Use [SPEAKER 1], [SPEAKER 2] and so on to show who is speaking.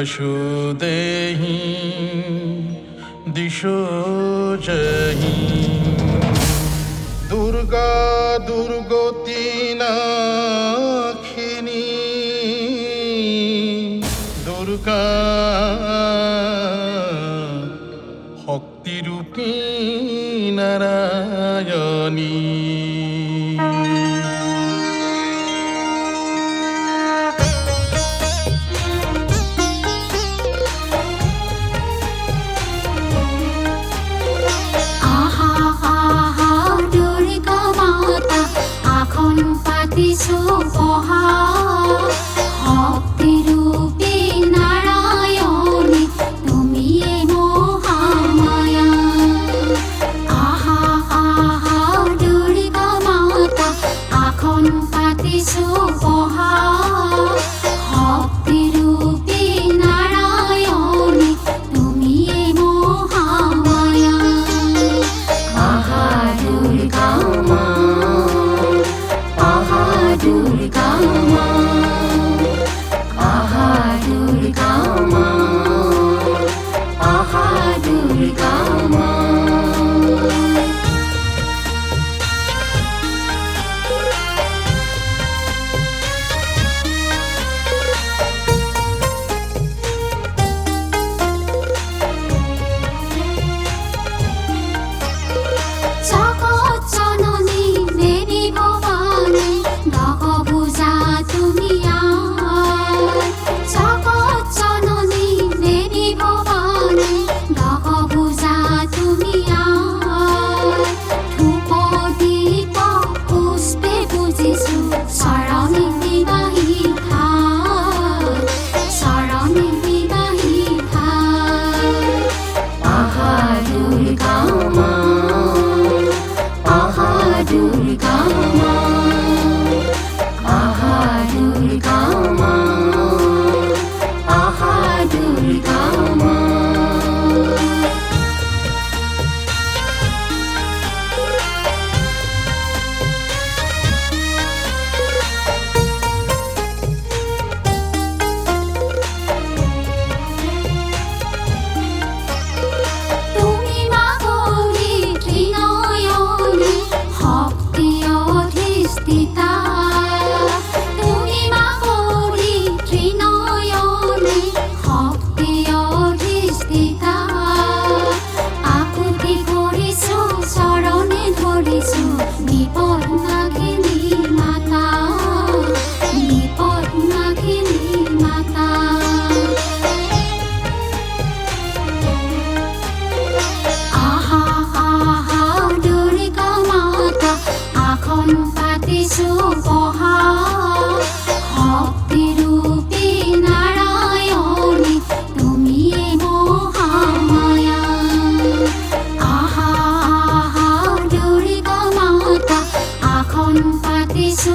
[SPEAKER 1] यशो देहि दिशो जहि दुर्गा दुर्गति नाखिनी दुर्गा शक्तिरूपी नारायणी
[SPEAKER 2] শক্তিরূপী নারায়ণী তুমি মহামায়া। আহা আহা দুর্গা মাতা এখন পাতিছো বহা শক্তিরূপী নারায়ণী তুমি মহামায়া। আহা দুর্গা মা দুর্গা মা আহা দুর্গা মা আহা দুর্গা মা জগৎ জননী দেবী ভবানী দশভুজা তুমি জগৎ জননী দেবী ভবানী দশভুজা তুমি ধূপ দীপ পুষ্পে পূজিছো চৰণে দিবাহি ভাত চৰণে দিবাহি ভাত। আহা দুৰ্গা মা আহা দুৰ্গা মা আহা দুর্গা মা আহা দুর্গা মা তুমি মা গৌরী ত্রিনয়নী শক্তি অধিষ্ঠিতা। তুমি মা গৌরী ত্রিনয়নী শক্তি অধিষ্ঠিতা। আকুতি কৰিছো চৰণে ধৰিছো বিপদ নাশিনী মাতা বিপদ নাশিনী মাতা। আহা আহা দুৰ্গা মাতা এখন পাতিছো বহা শক্তিৰূপী নাৰায়ণী তুমি মহামায়া। আহা আহা দুৰ্গা মাতা এখন পাতিছো